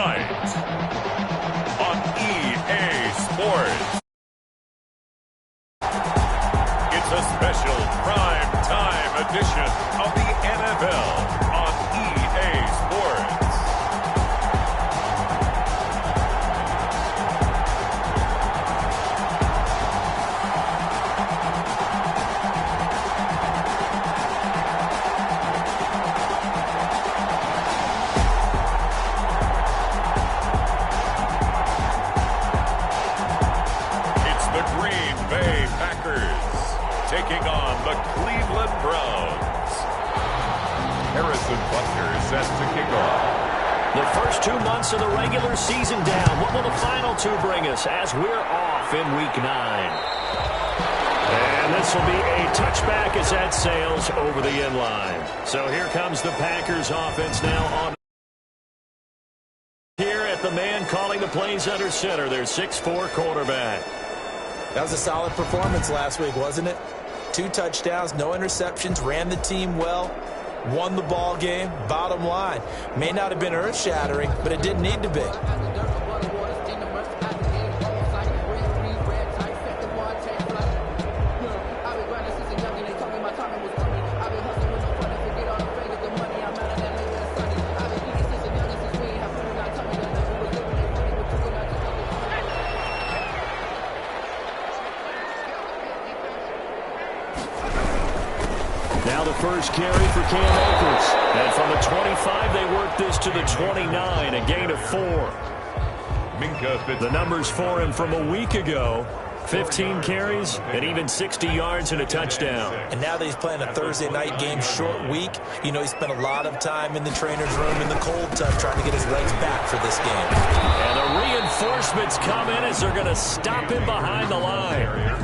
tonight on EA Sports. It's a special prime time edition of the NFL on EA Sports. Taking on the Cleveland Browns. Harrison Butker set to kick off. The first 2 months of the regular season down. What will the final 2 bring us as we're off in Week 9? And this will be a touchback as that sails over the end line. So here comes the Packers offense now on here at the man calling the plays under center. Their 6'4" quarterback. That was a solid performance last week, wasn't it? 2 touchdowns, no interceptions, ran the team well, won the ball game. Bottom line, may not have been earth-shattering, but it didn't need to be. Now the first carry for Cam Akers. And from the 25, they work this to the 29, a gain of 4. The numbers for him from a week ago, 15 carries and even 60 yards and a touchdown. And now that he's playing a Thursday night game, short week, you know he spent a lot of time in the trainer's room in the cold tub trying to get his legs back for this game. And the reinforcements come in as they're going to stop him behind the line.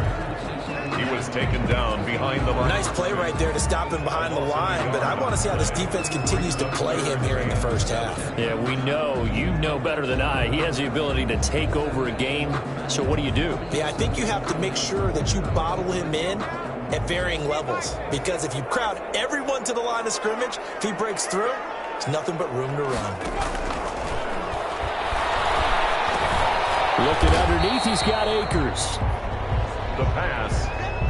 He was taken down behind the line. Nice play right there to stop him behind the line, but I want to see how this defense continues to play him here in the first half. Yeah, we know, you know better than I, he has the ability to take over a game, so what do you do? Yeah, I think you have to make sure that you bottle him in at varying levels, because if you crowd everyone to the line of scrimmage, if he breaks through, there's nothing but room to run. Looking underneath, he's got Akers. The pass.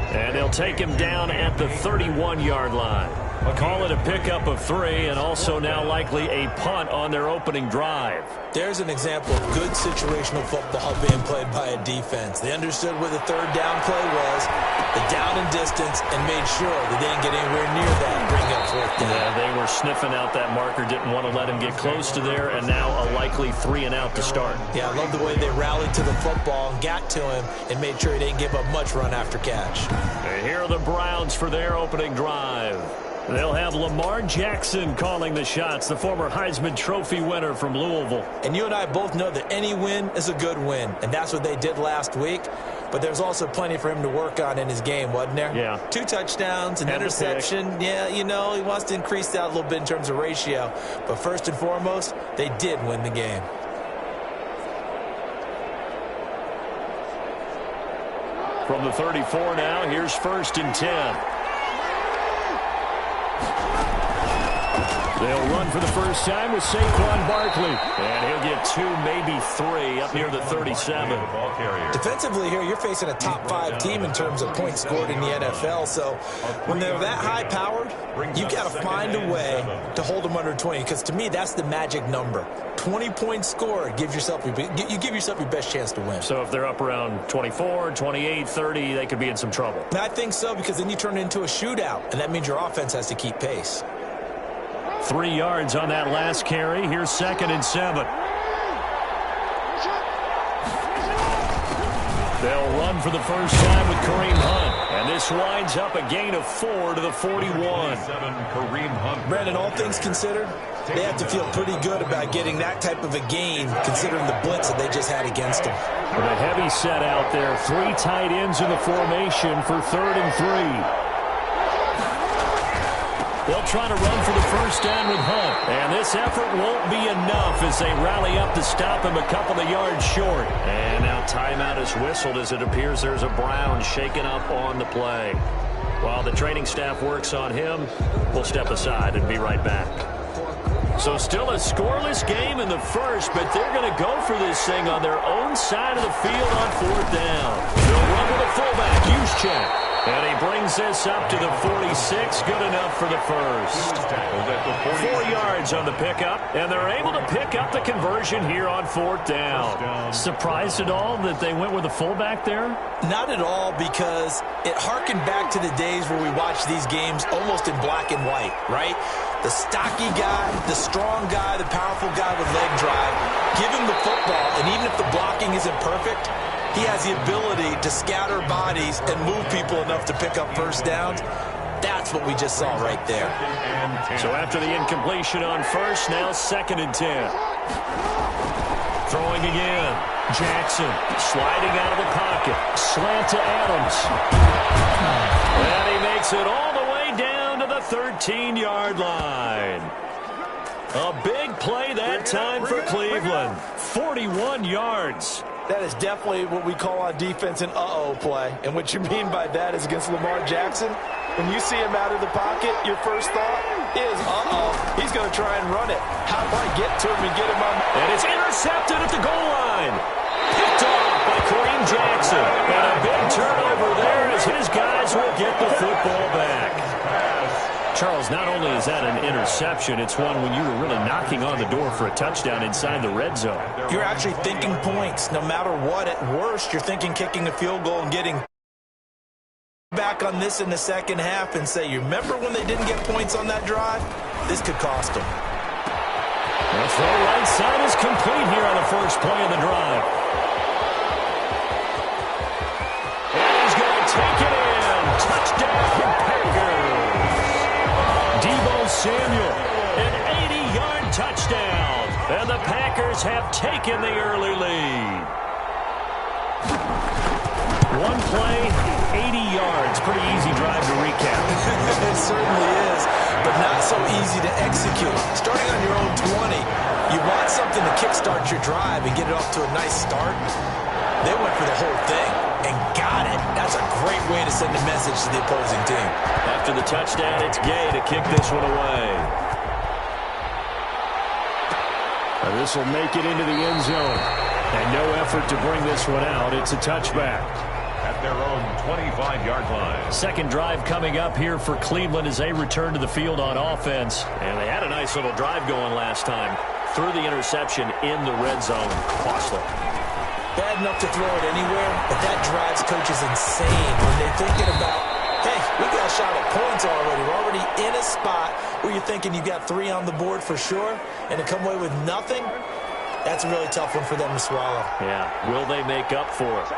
And they'll take him down at the 31-yard line. Call it a pickup of 3 and also now likely a punt on their opening drive. There's an example of good situational football being played by a defense. They understood where the third down play was, the down and distance, and made sure they didn't get anywhere near that and bring up 4th down. Yeah, they were sniffing out that marker, didn't want to let him get close to there, and now a likely 3 and out to start. Yeah, I love the way they rallied to the football and got to him and made sure he didn't give up much run after catch. And here are the Browns for their opening drive. They'll have Lamar Jackson calling the shots, the former Heisman Trophy winner from Louisville. And you and I both know that any win is a good win, and that's what they did last week. But there's also plenty for him to work on in his game, wasn't there? Yeah. 2 touchdowns, an interception. Yeah, you know, he wants to increase that a little bit in terms of ratio. But first and foremost, they did win the game. From the 34 now, here's 1st and 10. They'll run for the first time with Saquon Barkley. And he'll get 2, maybe 3 up near the 37. Defensively here, you're facing a top-5 team in terms of points scored in the NFL. So when they're that high-powered, you've got to find a way to hold them under 20. Because to me, that's the magic number. 20 points scored gives yourself you give yourself your best chance to win. So if they're up around 24, 28, 30, they could be in some trouble. And I think so, because then you turn it into a shootout, and that means your offense has to keep pace. 3 yards on that last carry. Here's 2nd and 7. They'll run for the first time with Kareem Hunt. And this winds up a gain of 4 to the 41. Kareem Hunt. Brandon, all things considered, they have to feel pretty good about getting that type of a gain, considering the blitz that they just had against them. With a heavy set out there, 3 tight ends in the formation for 3rd and 3. They'll try to run for the first down with Hunt. And this effort won't be enough as they rally up to stop him a couple of yards short. And now timeout is whistled as it appears there's a Brown shaken up on the play. While the training staff works on him, we'll step aside and be right back. So still a scoreless game in the first, but they're going to go for this thing on their own side of the field on fourth down. They'll run with a fullback, Juszczyk. And he brings this up to the 46. Good enough for the first. 4 yards on the pickup, and they're able to pick up the conversion here on fourth down. Surprised at all that they went with a fullback there? Not at all, because it harkened back to the days where we watched these games almost in black and white, right? The stocky guy, the strong guy, the powerful guy with leg drive. Give him the football, and even if the blocking isn't perfect, he has the ability to scatter bodies and move people enough to pick up first downs. That's what we just saw right there. So after the incompletion on first, now 2nd and 10. Throwing again. Jackson sliding out of the pocket. Slant to Adams. And he makes it all the way down to the 13-yard line. A big play that time for Cleveland. 41 yards. That is definitely what we call on defense an uh-oh play. And what you mean by that is against Lamar Jackson, when you see him out of the pocket, your first thought is, uh-oh, he's going to try and run it. How do I get to him and get him on? And it's intercepted at the goal line. Picked off by Kareem Jackson. And a big turnover there as his guys will get the football back. Charles, not only is that an interception, it's one when you were really knocking on the door for a touchdown inside the red zone. You're actually thinking points. No matter what, at worst, you're thinking kicking a field goal and getting back on this in the second half and say, you remember when they didn't get points on that drive? This could cost them. The throw right side is complete here on the first play of the drive. And he's going to take it in. Touchdown, Packers. Deebo Samuel, an 80-yard touchdown. And the Packers have taken the early lead. One play, 80 yards. Pretty easy drive to recap. It certainly is, but not so easy to execute. Starting on your own 20, you want something to kickstart your drive and get it off to a nice start. They went for the whole thing and got it. That's a great way to send a message to the opposing team. After the touchdown, it's Gay to kick this one away. And this will make it into the end zone. And no effort to bring this one out. It's a touchback. At their own 25-yard line. Second drive coming up here for Cleveland as they return to the field on offense. And they had a nice little drive going last time. Threw the interception in the red zone. Costly. Bad enough to throw it anywhere, but that drives coaches insane when they're thinking about, hey, we got a shot at points already. We're already in a spot where you're thinking you got 3 on the board for sure, and to come away with nothing, that's a really tough one for them to swallow. Yeah, will they make up for it?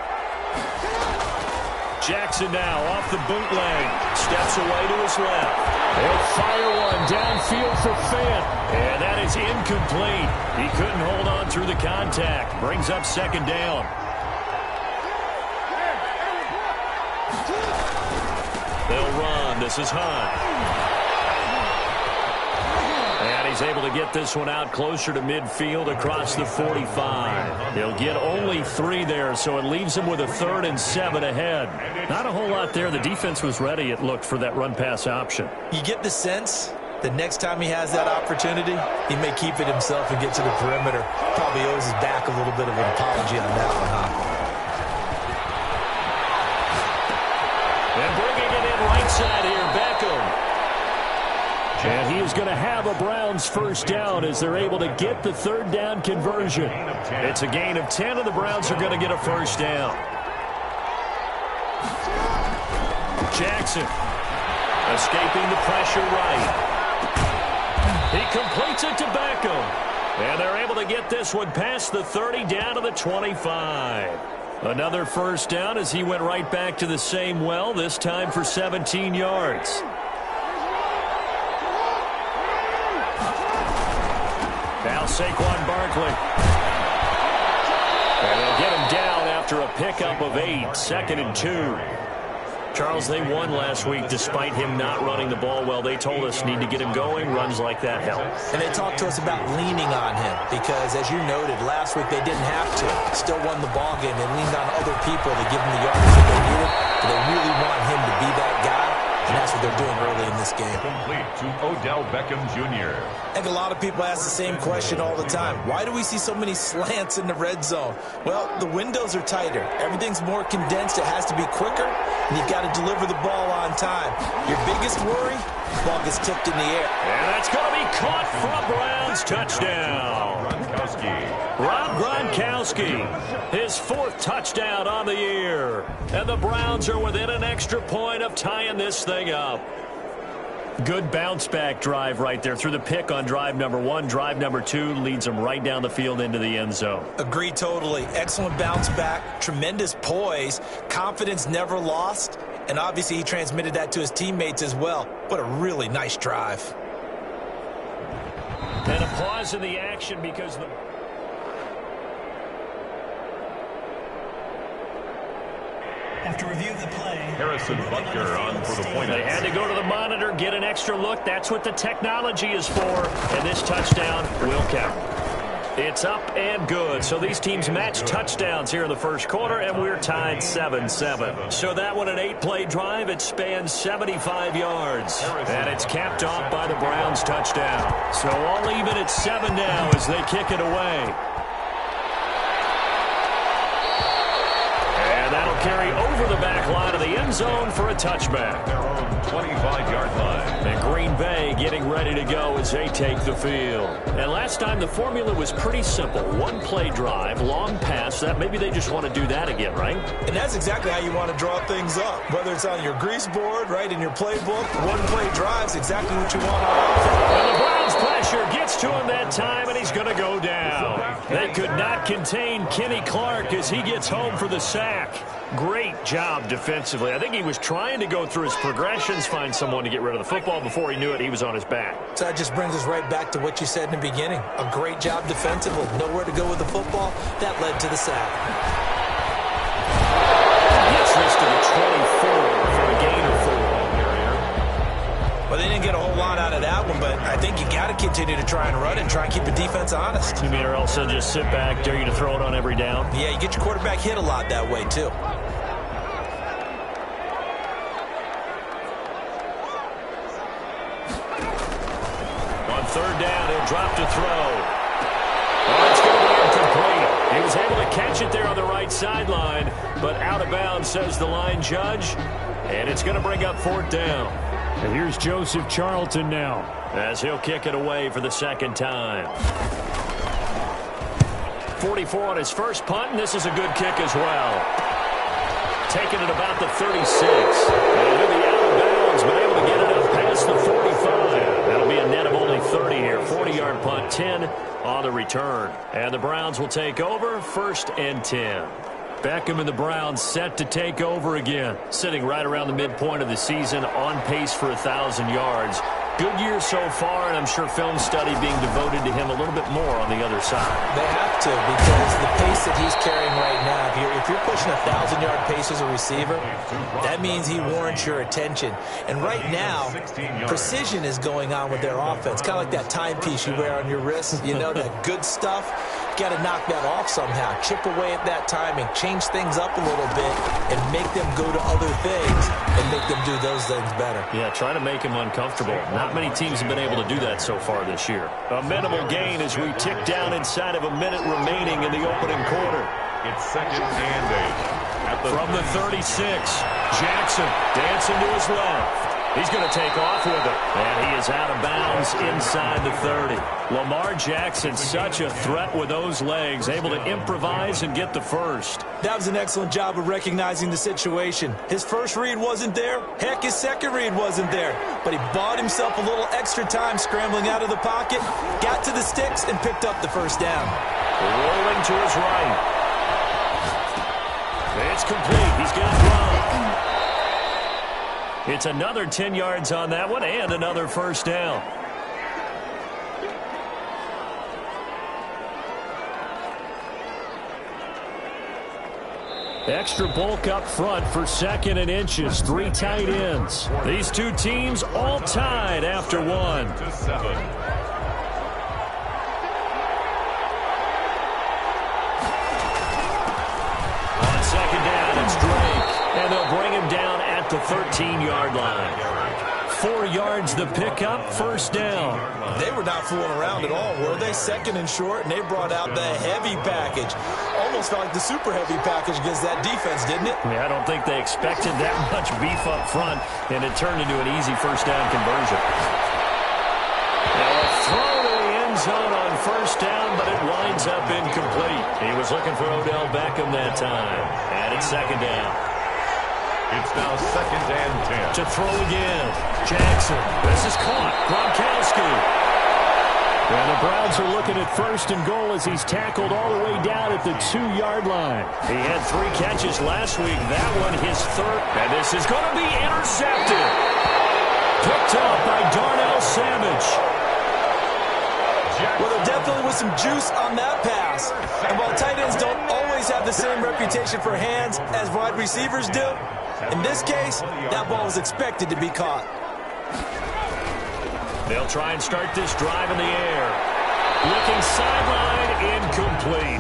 Jackson now off the bootleg. Steps away to his left. They'll fire one downfield for Fant. And that is incomplete. He couldn't hold on through the contact. Brings up second down. They'll run. This is Hunt. And he's able to get this one out closer to midfield across the 45. He'll get only 3 there, so it leaves him with a 3rd and 7 ahead. Not a whole lot there. The defense was ready, it looked, for that run-pass option. You get the sense that next time he has that opportunity, he may keep it himself and get to the perimeter. Probably owes his back a little bit of an apology on that one, huh? And bringing it in right side here, Beckham. And he is going to have a Browns first down as they're able to get the 3rd down conversion. It's a gain of 10, and the Browns are going to get a first down. Jackson escaping the pressure right. He completes it to Beckham. And they're able to get this one past the 30 down to the 25. Another first down as he went right back to the same well, this time for 17 yards. Now Saquon Barkley. And they'll get him down after a pickup of 8, 2nd and 2. Charles, they won last week despite him not running the ball well. They told us need to get him going. Runs like that help. And they talked to us about leaning on him because, as you noted, last week they didn't have to. Still won the ball game. They leaned on other people to give him the yards that they needed. But they really want him to be that guy. and that's what they're doing early in this game. Complete to Odell Beckham Jr. I think a lot of people ask the same question all the time. Why do we see so many slants in the red zone? Well, the windows are tighter. Everything's more condensed. It has to be quicker, and you've got to deliver the ball on time. Your biggest worry, the ball gets tipped in the air. And that's going to be caught for a Browns touchdown. Rob Gronkowski, his 4th touchdown on the year. And the Browns are within an extra point of tying this thing up. Good bounce-back drive right there through the pick on drive number 1. Drive number 2 leads them right down the field into the end zone. Agree totally. Excellent bounce back, tremendous poise, confidence never lost, and obviously he transmitted that to his teammates as well. What a really nice drive. And a pause in the action because the... After review of the play, Harrison Butker on for the point. They had to go to the monitor, get an extra look. That's what the technology is for. And this touchdown will count. It's up and good. So these teams match touchdowns here in the first quarter, and we're tied 7-7. So that one, an 8-play drive. It spans 75 yards. And it's capped off by the Browns touchdown. So all even at 7 now as they kick it away. And that'll carry over the back line of the end zone for a touchback. Their own 25-yard line. And Green Bay getting ready to go as they take the field. And last time the formula was pretty simple. 1-play drive, long pass. That maybe they just want to do that again, right? And that's exactly how you want to draw things up. Whether it's on your grease board, right, in your playbook, 1-play drive's exactly what you want on offense. And the Browns pressure gets to him that time, and he's going to go down. They could not contain Kenny Clark as he gets home for the sack. Great job defensively. I think he was trying to go through his progressions, find someone to get rid of the football. Before he knew it, he was on his back. So that just brings us right back to what you said in the beginning. A great job defensively. Nowhere to go with the football. That led to the sack. Gets this to the 24 for a gain of 4. Well, they didn't get a whole lot out of that one, but I think you got to continue to try and run and try and keep the defense honest. You mean or else they'll just sit back, dare you to throw it on every down? Yeah, you get your quarterback hit a lot that way, too. On 3rd down, he'll drop to throw. Oh, it's going to be incomplete. He was able to catch it there on the right sideline, but out of bounds, says the line judge, and it's going to bring up 4th down. And here's Joseph Charlton now as he'll kick it away for the 2nd time. 44 on his first punt, and this is a good kick as well. Taking it about the 36. And he'll be out of bounds, but able to get it up past the 45. That'll be a net of only 30 here. 40-yard punt, 10 on the return. And the Browns will take over, 1st and 10. Beckham and the Browns set to take over again. Sitting right around the midpoint of the season, on pace for 1,000 yards. Good year so far, and I'm sure film study being devoted to him a little bit more on the other side. They have to, because the pace that he's carrying right now, if you're pushing 1,000-yard pace as a receiver, that means he warrants your attention. And right now, precision is going on with their offense. Kind of like that timepiece you wear on your wrist. You know, that good stuff. You got to knock that off somehow. Chip away at that timing. Change things up a little bit and make them go to other things and make them do those things better. Yeah, try to make him uncomfortable. Not many teams have been able to do that so far this year. A minimal gain as we tick down inside of a minute remaining in the opening quarter. It's 2nd and 8. From the 36, Jackson dancing to his left. He's going to take off with it. And he is out of bounds inside the 30. Lamar Jackson, such a threat with those legs, able to improvise and get the first. That was an excellent job of recognizing the situation. His first read wasn't there. Heck, his second read wasn't there. But he bought himself a little extra time scrambling out of the pocket, got to the sticks, and picked up the first down. Rolling to his right. It's complete. He's got Gronk. It's another 10 yards on that one and another first down. Extra bulk up front for 2nd and inches. 3 tight ends. These two teams all tied after 1. To 7. On 2nd down, it's Drake. And they'll bring him down at the 13-yard line. 4 yards the pickup, first down. They were not fooling around at all, were they? Second and short, and they brought out the heavy package. Almost felt like the super heavy package against that defense, didn't it? Yeah, I don't think they expected that much beef up front, and it turned into an easy first down conversion. Now a throw to the end zone on first down, but it winds up incomplete. He was looking for Odell Beckham that time, and it's second down. It's now 2nd and 10. To throw again. Jackson. This is caught. Gronkowski. And the Browns are looking at first and goal as he's tackled all the way down at the 2-yard line. He had 3 catches last week. That one his third. And this is going to be intercepted. Picked up by Darnell Savage. Well, there definitely was some juice on that pass. And while tight ends don't always have the same reputation for hands as wide receivers do, in this case, that ball was expected to be caught. They'll try and start this drive in the air. Looking sideline, incomplete.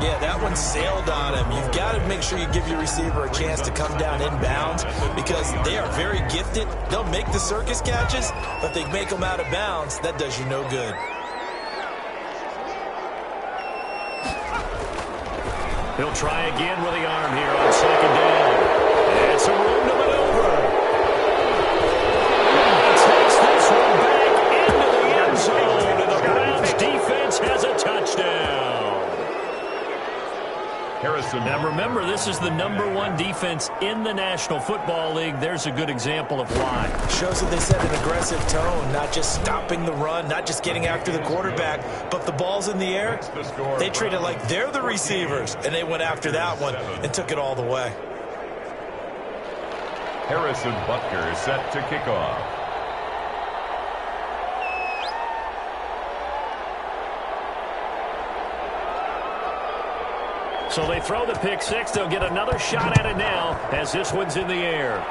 Yeah, that one sailed on him. You've got to make sure you give your receiver a chance to come down inbounds because they are very gifted. They'll make the circus catches, but they make them out of bounds. That does you no good. He'll try again with the arm here on second down. It's a room to maneuver. And takes this one back into the end zone, and the Browns defense has a touchdown. Now remember, this is the #1 defense in the National Football League. There's a good example of why. Shows that they set an aggressive tone, not just stopping the run, not just getting after the quarterback, but if the ball's in the air, they treat it like they're the receivers, and they went after that one and took it all the way. Harrison Butker is set to kick off. So they throw the pick six. They'll get another shot at it now as this one's in the air.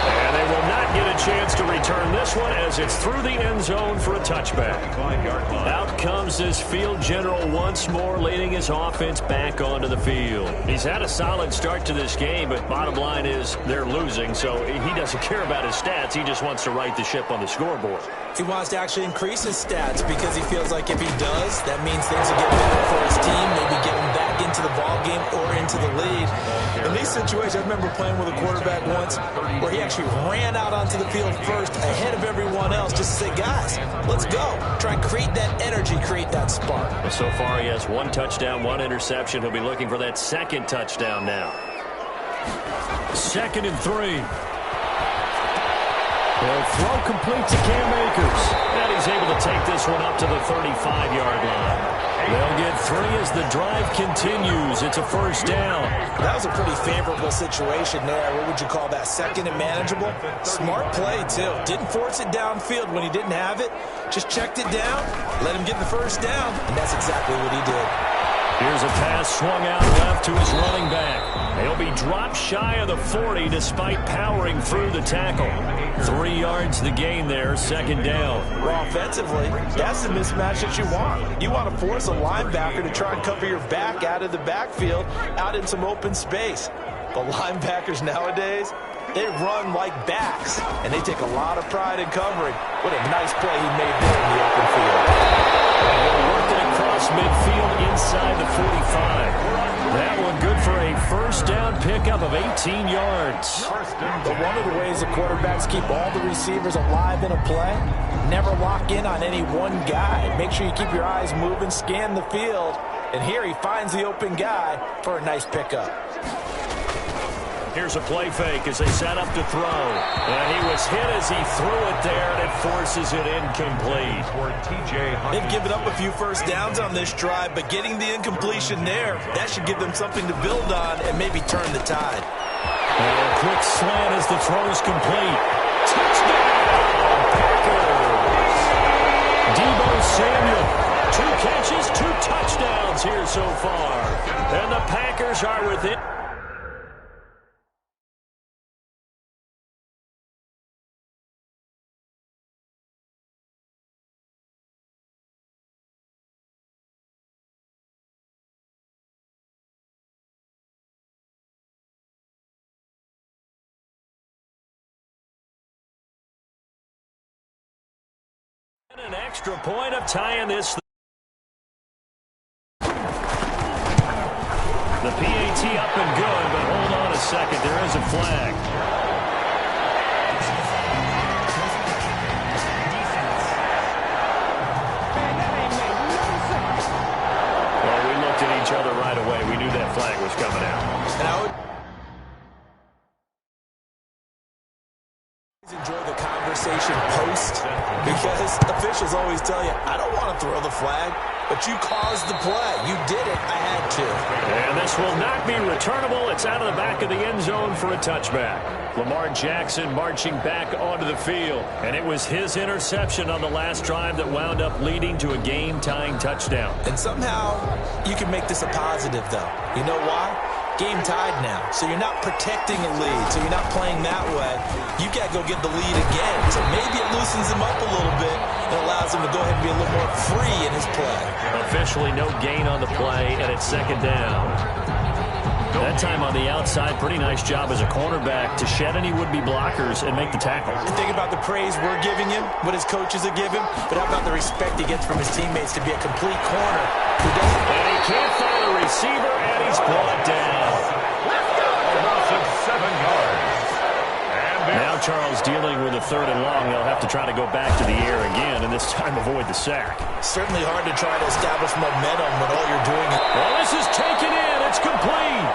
And they will not get a chance to return this one as it's through the end zone for a touchback. Out comes this field general once more, leading his offense back onto the field. He's had a solid start to this game, but bottom line is they're losing, so he doesn't care about his stats. He just wants to right the ship on the scoreboard. He wants to actually increase his stats because he feels like if he does, that means things will get better for his team, maybe get him back into the ball game or into the lead. In these situations, I remember playing with a quarterback once where he actually ran out onto the field first ahead of everyone else just to say, guys, let's go. Try and create that energy, create that spark. Well, so far he has 1 touchdown, 1 interception. He'll be looking for that 2nd touchdown now. 2nd and 3. They'll throw complete to Cam Akers. And he's able to take this one up to the 35-yard line. They'll get 3 as the drive continues. It's a first down. That was a pretty favorable situation there. What would you call that? 2nd and manageable? Smart play, too. Didn't force it downfield when he didn't have it. Just checked it down, let him get the first down, and that's exactly what he did. Here's a pass swung out left to his running back. He'll be dropped shy of the 40 despite powering through the tackle. 3 yards the gain there, 2nd down. Well, offensively, that's the mismatch that you want. You want to force a linebacker to try and cover your back out of the backfield, out in some open space. But linebackers nowadays, they run like backs, and they take a lot of pride in covering. What a nice play he made there in the open field. Working across midfield inside the 45. That one good for a first down pickup of 18 yards. But one of the ways the quarterbacks keep all the receivers alive in a play, never lock in on any one guy. Make sure you keep your eyes moving, scan the field, and here he finds the open guy for a nice pickup. Here's a play fake as they set up to throw. And he was hit as he threw it there, and it forces it incomplete. They've given up a few first downs on this drive, but getting the incompletion there, that should give them something to build on and maybe turn the tide. And a quick slant as the throw is complete. Touchdown, Packers! Deebo Samuel, 2 catches, 2 touchdowns here so far. And the Packers are within. An extra point of tying this. The PAT up and good, but hold on a second. There is a flag. Well, we looked at each other right away. We knew that flag was coming out. And I would enjoy the conversation post, because officials always tell you, I don't want to throw the flag, but you caused the play. You did it. I had to. And this will not be returnable. It's out of the back of the end zone for a touchback. Lamar Jackson marching back onto the field. And it was his interception on the last drive that wound up leading to a game-tying touchdown. And somehow you can make this a positive, though. You know why? Game tied now, so you're not protecting a lead, so you're not playing that way. You got to go get the lead again, so maybe it loosens him up a little bit and allows him to go ahead and be a little more free in his play. Officially no gain on the play, and it's second down. That time on the outside, pretty nice job as a cornerback to shed any would-be blockers and make the tackle. And think about the praise we're giving him, what his coaches are giving, but how about the respect he gets from his teammates to be a complete corner who doesn't... And he can't find a receiver, and he's brought down. A loss of 7 yards. Now Charles dealing with a 3rd and long. They'll have to try to go back to the air again, and this time avoid the sack. Certainly hard to try to establish momentum when all you're doing is... Well, this is taken in. It's complete.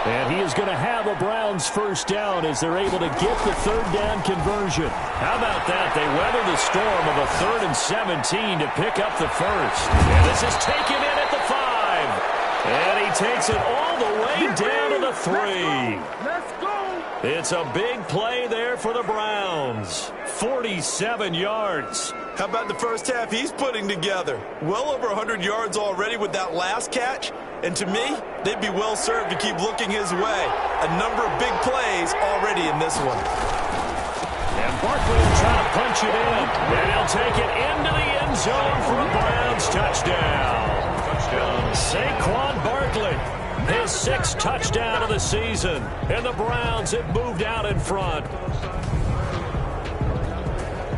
And he is going to have a Browns first down as they're able to get the 3rd down conversion. How about that? They weather the storm of a 3rd and 17 to pick up the first. And this is taken in at the 5. And he takes it all the way down to the 3. Let's go. It's a big play there for the Browns. 47 yards. How about the first half he's putting together? Well over 100 yards already with that last catch. And to me, they'd be well served to keep looking his way. A number of big plays already in this one. And Barkley will try to punch it in. And he'll take it into the end zone for a Browns touchdown. Saquon Barkley, his 6th touchdown of the season. And the Browns have moved out in front.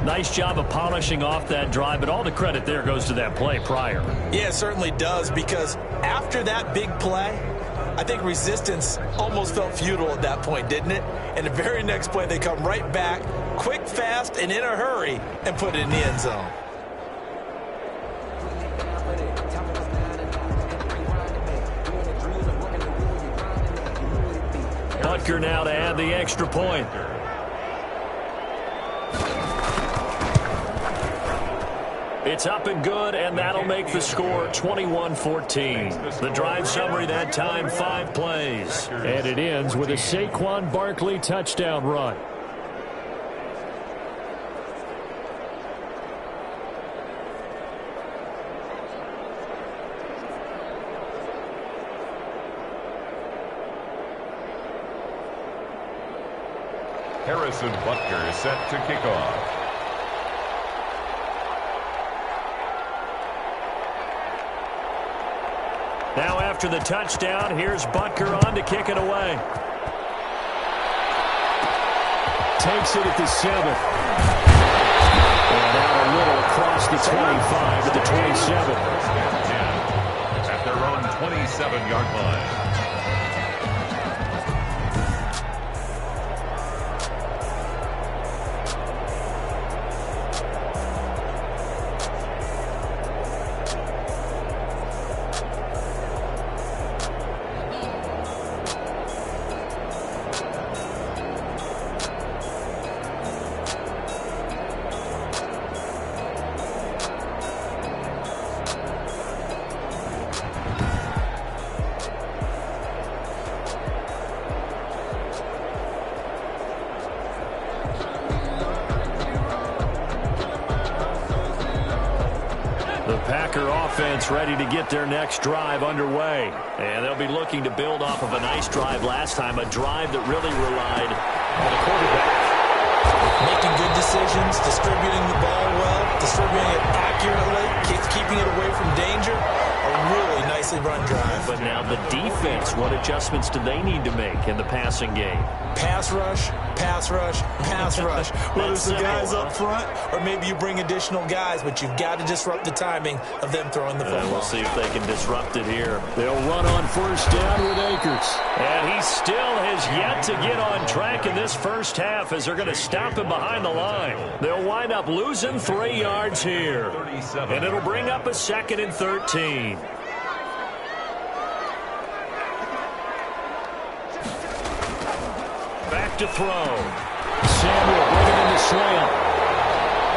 Nice job of polishing off that drive, but all the credit there goes to that play prior. Yeah, it certainly does, because after that big play, I think resistance almost felt futile at that point, didn't it? And the very next play, they come right back, quick, fast, and in a hurry, and put it in the end zone. Butker now to add the extra point. It's up and good, and that'll make the score 21-14. The drive summary that time, 5 plays. And it ends with a Saquon Barkley touchdown run. Harrison Butker is set to kick off. Now after the touchdown, here's Butker on to kick it away. Takes it at the 7. And out a little across the 25 to the 27. At their own 27-yard line. Packer offense ready to get their next drive underway. And they'll be looking to build off of a nice drive last time, a drive that really relied on the quarterback. Making good decisions, distributing the ball well, distributing it accurately, keeping it away from danger. A really nice nicely run drive. But now the defense, what adjustments do they need to make in the passing game? Pass rush, pass rush, pass rush. Whether it's the guys up front or maybe you bring additional guys, but you've got to disrupt the timing of them throwing the football. We'll see if they can disrupt it here. They'll run on first down with Akers. And he still has yet to get on track in this first half as they're going to stop him behind the line. They'll wind up losing 3 yards here. And it'll bring up a 2nd and 13. Back to throw. Samuel bringing in the slam.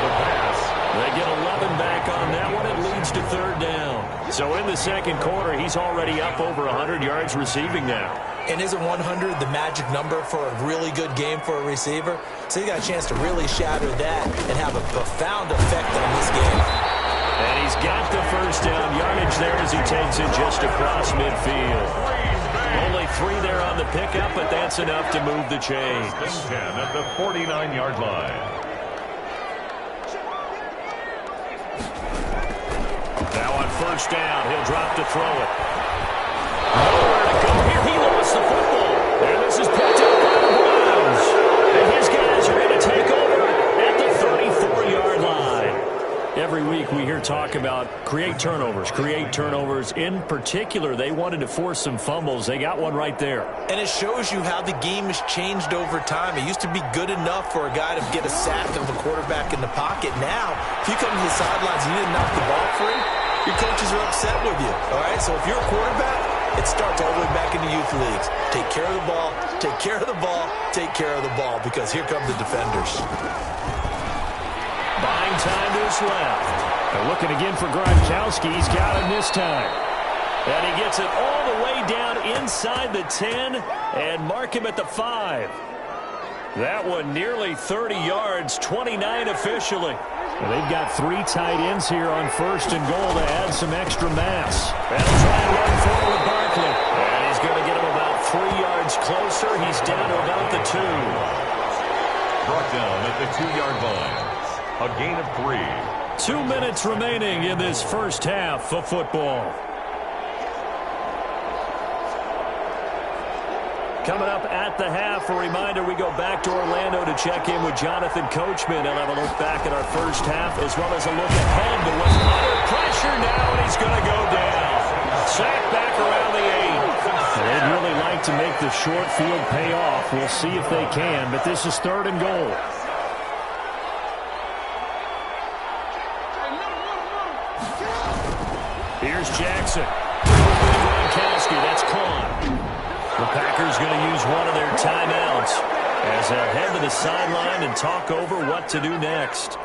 The pass. They get 11 back on that one. It leads to 3rd down. So in the second quarter, he's already up over 100 yards receiving now. And isn't 100 the magic number for a really good game for a receiver? So you got a chance to really shatter that and have a profound effect on this game. And he's got the first down yardage there as he takes it just across midfield. Only 3 there on the pickup, but that's enough to move the chains. 10 at the 49-yard line. Now on first down, he'll drop to throw it. Nowhere to go here. He lost the football. And this is picked up by the Browns. And his guys are going to take over at the 34-yard line. Every week we hear talk about create turnovers. In particular, they wanted to force some fumbles. They got one right there. And it shows you how the game has changed over time. It used to be good enough for a guy to get a sack of a quarterback in the pocket. Now, if you come to the sidelines and you didn't knock the ball free, your coaches are upset with you. All right, so if you're a quarterback, it starts all the way back in the youth leagues. Take care of the ball, take care of the ball, take care of the ball, because here come the defenders. Buying time to his left. They're looking again for Gronkowski. He's got him this time. And he gets it all the way down inside the 10 and mark him at the 5. That one nearly 30 yards, 29 officially. Well, they've got 3 tight ends here on first and goal to add some extra mass. They'll try and run forward with Barkley. And he's going to get him about 3 yards closer. He's down to about the 2. Brought down at the 2-yard line. A gain of 3. 2 minutes remaining in this first half of football. Coming up at the half, a reminder, we go back to Orlando to check in with Jonathan Coachman. He'll have a look back at our first half as well as a look ahead to what's under pressure now, and he's going to go down. Sacked back around the 8. They'd really like to make the short field pay off. We'll see if they can, but this is 3rd and goal. Here's Jackson. Gronkowski, that's caught. The Packers going to use one of their timeouts as they'll head to the sideline and talk over what to do next.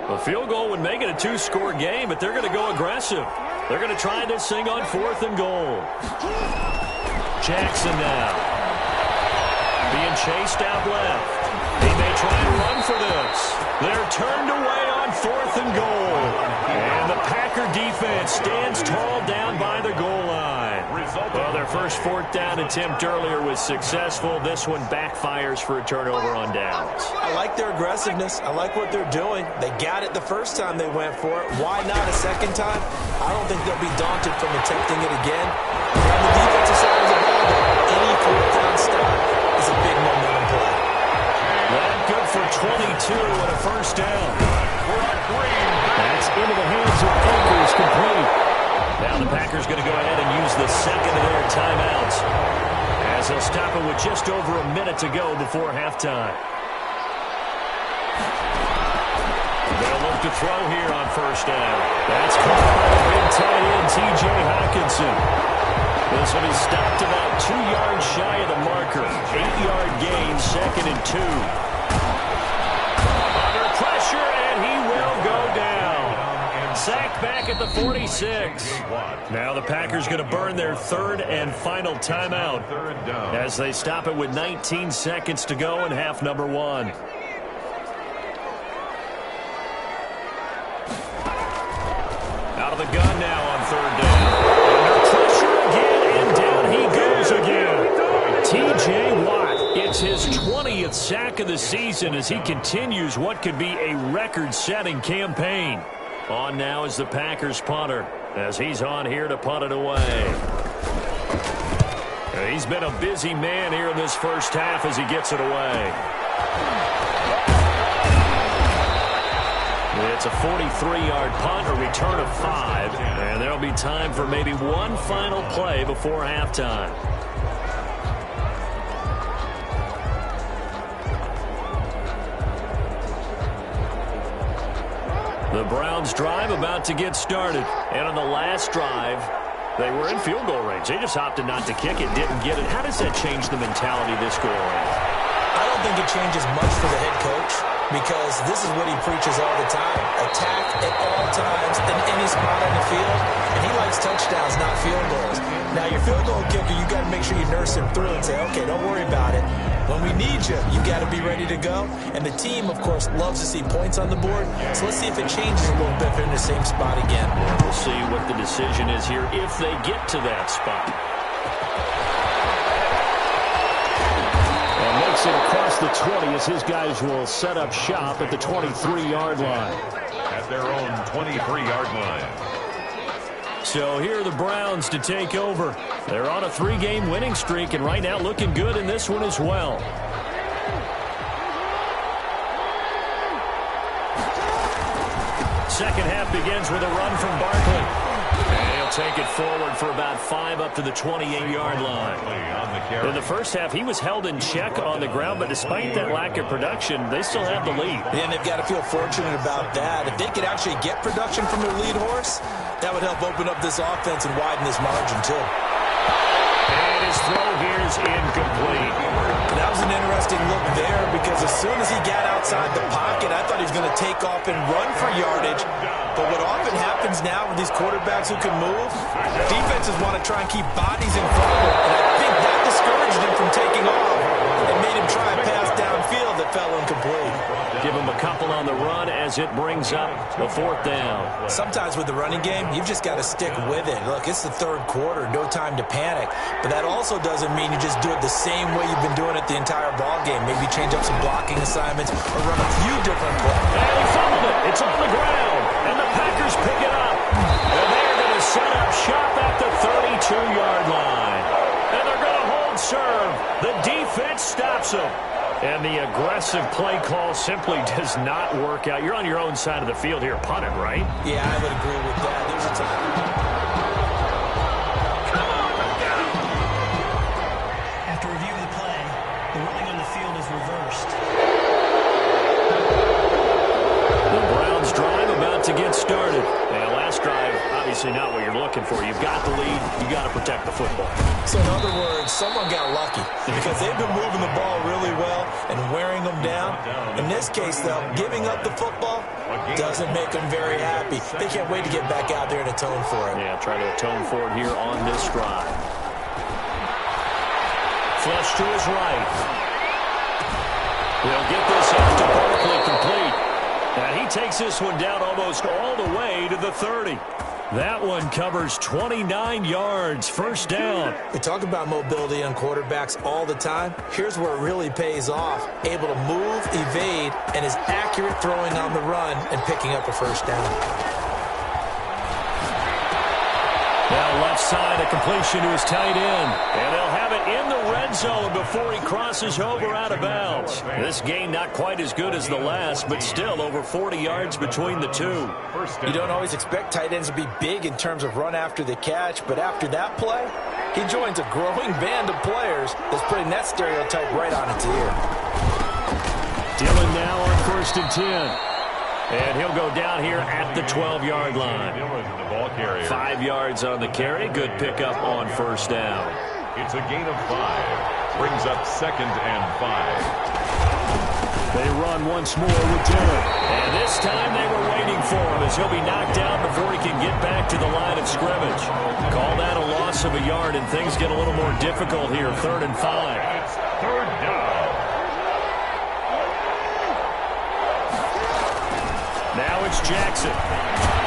A field goal would make it a 2-score game, but they're going to go aggressive. They're going to try this thing on 4th and goal. Jackson now. Being chased out left. He may try and run for this. They're turned away on 4th and goal. And the Packer defense stands tall down by the goal line. Well, their first 4th down attempt earlier was successful. This one backfires for a turnover on downs. I like their aggressiveness. I like what they're doing. They got it the first time they went for it. Why not a second time? I don't think they'll be daunted from attempting it again. On the defensive side of the ball, any 4th down stop is a big momentum play. Well, good for 22 and a first down. That's into the hands of Akers, complete. Now the Packers going to go ahead and use the second of their timeouts as they'll stop it with just over a minute to go before halftime. They'll look to throw here on first down. That's caught by the big tight end, T.J. Hockenson. This one is stopped about 2 yards shy of the marker. 8-yard gain, 2nd and 2. Under pressure, and he will go down. Sacked back at the 46. Now the Packers going to burn their 3rd and final timeout as they stop it with 19 seconds to go in half number 1. Out of the gun now on 3rd down. Under pressure again, and down he goes again. T.J. Watt It's his 20th sack of the season as he continues what could be a record-setting campaign. On now is the Packers punter as he's on here to punt it away. He's been a busy man here in this first half as he gets it away. It's a 43-yard punt, a return of 5, and there'll be time for maybe one final play before halftime. The Browns drive about to get started. And on the last drive, they were in field goal range. They just opted not to kick it, didn't get it. How does that change the mentality this go around? I don't think it changes much for the head coach because this is what he preaches all the time. Attack at all times in any spot on the field. And he likes touchdowns, not field goals. Now, your field goal kicker, you got to make sure you nurse him through and say, okay, don't worry about it. When we need you, you got to be ready to go. And the team, of course, loves to see points on the board. So let's see if it changes a little bit if they're in the same spot again. We'll see what the decision is here if they get to that spot. And makes it across the 20 as his guys will set up shop at the 23-yard line. At their own 23-yard line. So here are the Browns to take over. They're on a 3-game winning streak, and right now looking good in this one as well. Second half begins with a run from Barkley. And he'll take it forward for about 5 up to the 28-yard line. In the first half, he was held in check on the ground, but despite that lack of production, they still have the lead. And they've got to feel fortunate about that. If they could actually get production from their lead horse, that would help open up this offense and widen this margin, too. And his throw here is incomplete. That was an interesting look there because as soon as he got outside the pocket, I thought he was going to take off and run for yardage. But what often happens now with these quarterbacks who can move, defenses want to try and keep bodies in front of them. And I think that discouraged him from taking off and made him try a pass downfield that fell incomplete. Give him a couple on the run as it brings up the 4th down. Sometimes with the running game, you've just got to stick with it. Look, it's the 3rd quarter, no time to panic. But that also doesn't mean you just do it the same way you've been doing it the entire ball game. Maybe change up some blocking assignments or run a few different plays. And he fumbled it. It's on the ground. And the Packers pick it up. And they're going to set up shop at the 32-yard line. And they're going to hold serve. The defense stops them. And the aggressive play call simply does not work out. You're on your own side of the field here, punted, right? Yeah, I would agree with that. There's a time. After review of the play, the ruling on the field is reversed. The Browns drive about to get started. And last drive, obviously not what you're looking for. You've got the lead. You've got to protect the football. So in other words, someone got lucky because they've been moving the ball really well and wearing them down. In this case, though, giving up the football doesn't make them very happy. They can't wait to get back out there and atone for it. Yeah, try to atone for it here on this drive. Flush to his right. He'll get this out to Barkley complete. And he takes this one down almost all the way to the 30. That one covers 29 yards, first down. We talk about mobility on quarterbacks all the time. Here's where it really pays off. Able to move, evade, and is accurate throwing on the run and picking up a first down. Now left side, a completion to his tight end. And they'll have it in the red zone before he crosses over out of bounds. This game not quite as good as the last, but still over 40 yards between the two. You don't always expect tight ends to be big in terms of run after the catch, but after that play, he joins a growing band of players that's putting that stereotype right on its ear. Dillon now on 1st and 10. And he'll go down here at the 12-yard line. 5 yards on the carry. Good pickup on first down. It's a gain of 5. Brings up 2nd and 5. They run once more with Dillon. And this time they were waiting for him as he'll be knocked down before he can get back to the line of scrimmage. Call that a loss of a yard, and things get a little more difficult here. 3rd and 5. It's 3rd down. Now it's Jackson.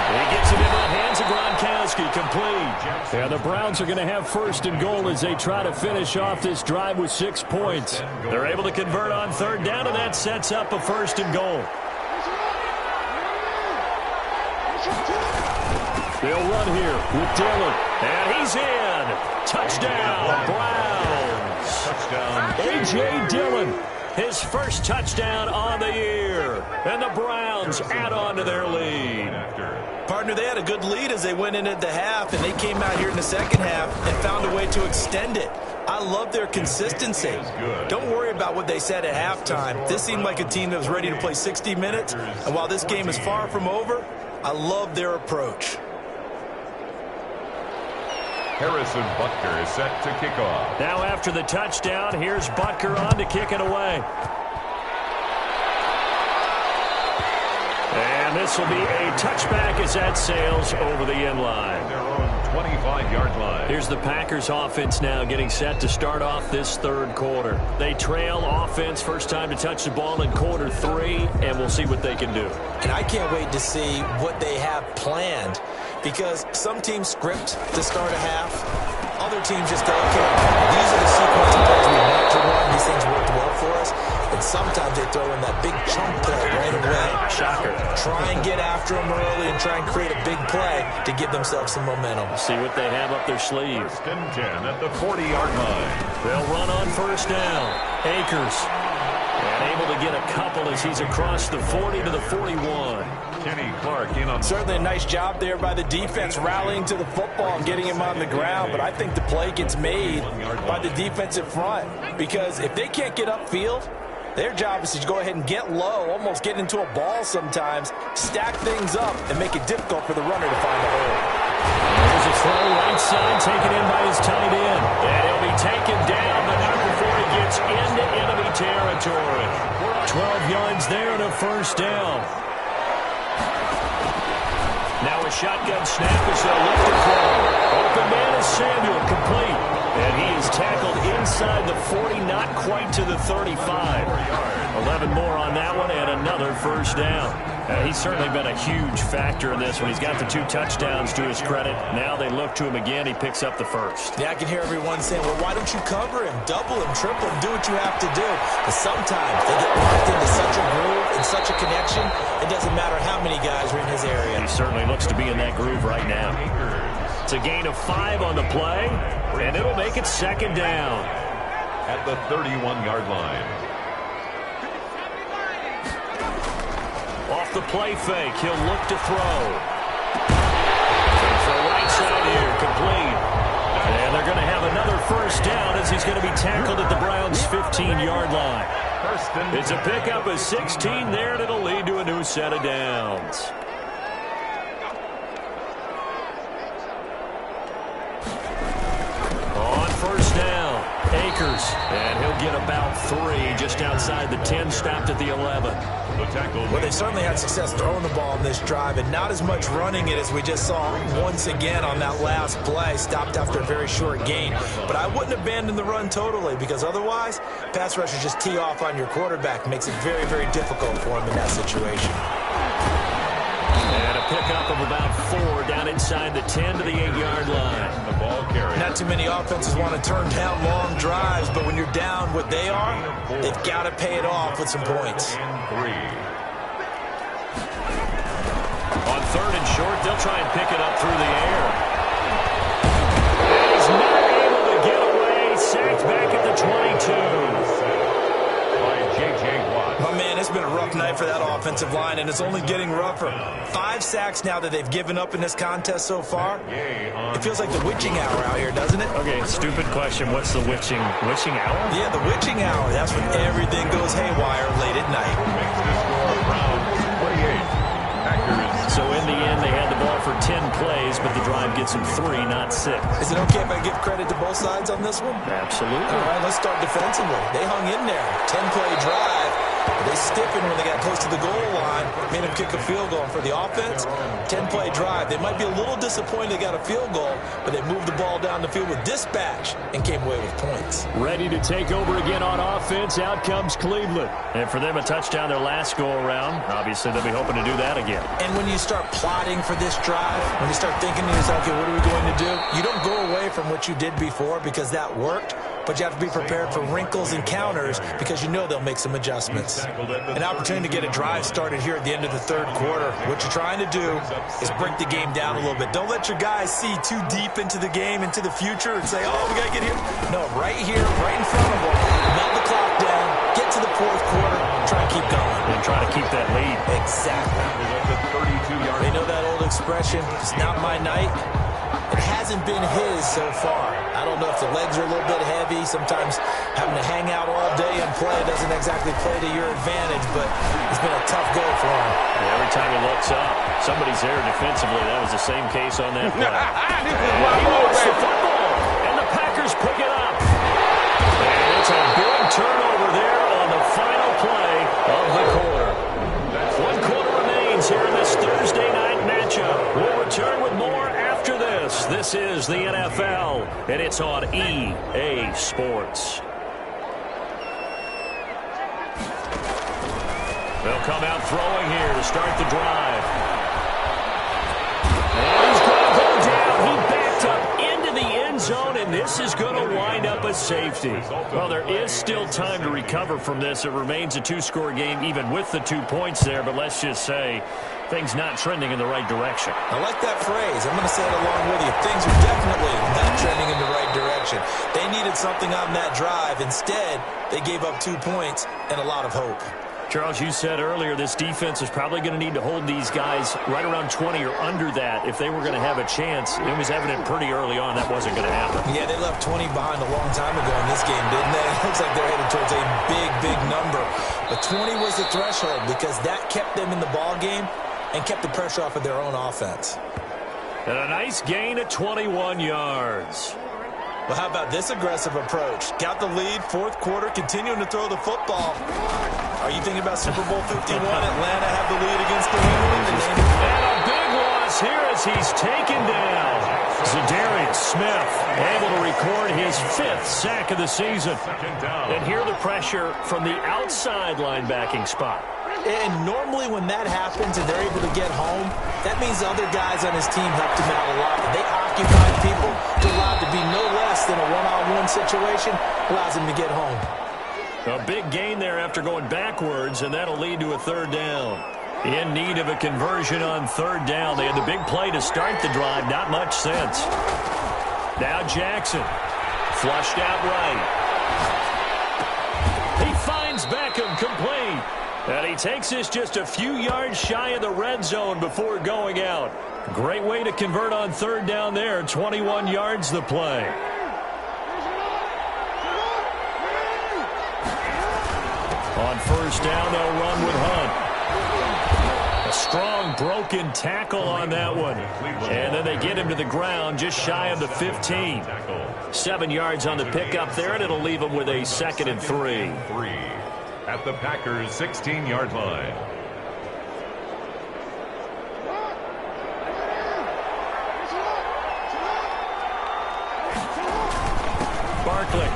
He gets it into the hands of Gronkowski, complete. And the Browns are going to have first and goal as they try to finish off this drive with 6 points. They're able to convert on third down, and that sets up a first and goal. They'll run here with Dillon. And he's in. Touchdown, Browns. Touchdown, A.J. Dillon. His first touchdown on the year. And the Browns add on to their lead. Partner, they had a good lead as they went into the half, and they came out here in the second half and found a way to extend it. I love their consistency. Don't worry about what they said at halftime. This seemed like a team that was ready to play 60 minutes, and while this game is far from over, I love their approach. Harrison Butker is set to kick off. Now after the touchdown, here's Butker on to kick it away. And this will be a touchback as that sails over the end line. Their own 25-yard line. Here's the Packers offense now getting set to start off this third quarter. They trail offense, first time to touch the ball in quarter 3, and we'll see what they can do. And I can't wait to see what they have planned, because some teams script to start a half. Other teams just go, okay, these are the sequence of plays we want to run. These things worked well for us. And sometimes they throw in that big chunk play right away. Shocker. Try and get after them early and try and create a big play to give themselves some momentum. See what they have up their sleeve. First and 10 at the 40-yard line. They'll run on first down. Akers. And able to get a couple as he's across the 40 to the 41. Kenny Clark in on. Certainly a nice job there by the defense rallying to the football and getting him on the ground. But I think the play gets made by the defensive front, because if they can't get upfield, their job is to go ahead and get low, almost get into a ball sometimes, stack things up, and make it difficult for the runner to find a hole. There's a throw right side taken in by his tight end. And he'll be taken down, but not before he gets into enemy territory. 12 yards there and a first down. Now a shotgun snap as they'll look to throw. Open man is Samuel, complete. And he is tackled inside the 40, not quite to the 35. 11 more on that one and another first down. He's certainly been a huge factor in this one. He's got the 2 touchdowns to his credit. Now they look to him again. He picks up the first. Yeah, I can hear everyone saying, well, why don't you cover him, double him, triple him, do what you have to do. But sometimes they get locked into such a groove and such a connection, it doesn't matter how many guys are in his area. He certainly looks to be in that groove right now. It's a gain of 5 on the play, and it'll make it second down. At the 31-yard line. Off the play fake, he'll look to throw. For right side here, complete. And they're going to have another first down as he's going to be tackled at the Browns' 15-yard line. It's a pickup of 16 there, and it'll lead to a new set of downs. On first down, Akers. And he'll get about 3 just outside the 10, stopped at the 11. Well, they certainly had success throwing the ball on this drive, and not as much running it as we just saw once again on that last play, stopped after a very short gain. But I wouldn't abandon the run totally, because otherwise, pass rushers just tee off on your quarterback. Makes it very, very difficult for him in that situation. And a pickup of about 4 down inside the 10 to the 8-yard line. The ball carrier. Not too many offenses want to turn down long drives, but when you're down what they are, they've got to pay it off with some points. On third and short, they'll try and pick it up through the air. And he's not able to get away. Sacked back at the 22. By J.J. Watt. Oh, man, it's been a rough night for that offensive line, and it's only getting rougher. 5 sacks now that they've given up in this contest so far. It feels like the witching hour out here, doesn't it? Okay, stupid question. What's the witching hour? Yeah, the witching hour. That's when everything goes haywire late at night. Makes the score around 48. Packers. So in the end, they had the ball for 10 plays, but the drive gets them 3, not 6. Is it okay if I give credit to both sides on this one? Absolutely. All right, let's start defensively. They hung in there. 10-play drive. They stiffened when they got close to the goal line, made them kick a field goal. And for the offense, 10-play drive. They might be a little disappointed they got a field goal, but they moved the ball down the field with dispatch and came away with points. Ready to take over again on offense. Out comes Cleveland. And for them, a touchdown their last go-around. Obviously, they'll be hoping to do that again. And when you start plotting for this drive, when you start thinking to yourself, okay, what are we going to do? You don't go away from what you did before because that worked, but you have to be prepared for wrinkles and counters because you know they'll make some adjustments. An opportunity to get a drive started here at the end of the third quarter. What you're trying to do is break the game down a little bit. Don't let your guys see too deep into the game, into the future, and say, oh, we got to get here. No, right here, right in front of them, melt the clock down, get to the fourth quarter, try and keep going. And try to keep that lead. Exactly. They know that old expression, it's not my night. It hasn't been his so far. I don't know if the legs are a little bit heavy. Sometimes having to hang out all day and play doesn't exactly play to your advantage, but it's been a tough go for him. And every time he looks up, somebody's there defensively. That was the same case on that play. He wants the football, and the Packers pick it up. And it's a big turnover there on the final play of the quarter. 1 quarter remains here in this Thursday night matchup. We'll return with more after this. This is the NFL, and it's on EA Sports. They'll come out throwing here to start the drive. And he's going to go down. He backed up into the end zone, and this is going to wind up a safety. Well, there is still time to recover from this. It remains a 2-score game, even with the 2 points there, but let's just say things not trending in the right direction. I like that phrase. I'm going to say it along with you. Things are definitely not trending in the right direction. They needed something on that drive. Instead, they gave up 2 points and a lot of hope. Charles, you said earlier this defense is probably going to need to hold these guys right around 20 or under that if they were going to have a chance. It was evident pretty early on that wasn't going to happen. Yeah, they left 20 behind a long time ago in this game, didn't they? It looks like they're headed towards a big, big number. But 20 was the threshold because that kept them in the ball game and kept the pressure off of their own offense. And a nice gain of 21 yards. Well, how about this aggressive approach? Got the lead, fourth quarter, continuing to throw the football. Are you thinking about Super Bowl 51? Atlanta have the lead against New England. And a big loss here as he's taken down. Zadarius Smith able to record his 5th sack of the season. And hear the pressure from the outside linebacking spot. And normally when that happens and they're able to get home, that means other guys on his team helped him out a lot. They occupy people to allow it to be no less than a one-on-one situation, allows him to get home. A big gain there after going backwards, and that'll lead to a 3rd down. In need of a conversion on 3rd down. They had the big play to start the drive. Not much sense. Now Jackson. Flushed out right. He finds Beckham complete. And he takes this just a few yards shy of the red zone before going out. Great way to convert on 3rd down there. 21 yards the play. On 1st down, they'll run with Hunt. A strong broken tackle on that one. And then they get him to the ground just shy of the 15. 7 yards on the pickup there, and it'll leave him with a 2nd and 3. At the Packers' 16-yard line. Barkley.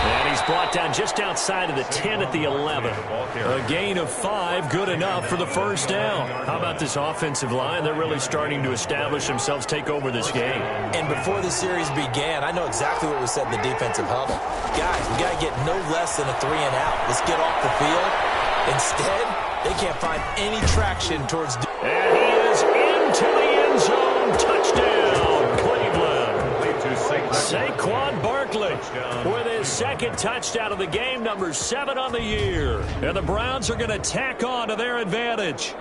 And he's brought down just outside of the 10 at the 11. A gain of 5, good enough for the 1st down. How about this offensive line? They're really starting to establish themselves, take over this game. And before the series began, I know exactly what was said in the defensive huddle. Guys, we got to get no less than a 3-and-out. Let's get off the field. Instead, they can't find any traction towards... And he is into the end zone. Touchdown, Cleveland. Saquon Barkley with his 2nd touchdown of the game, number 7 on the year. And the Browns are going to tack on to their advantage.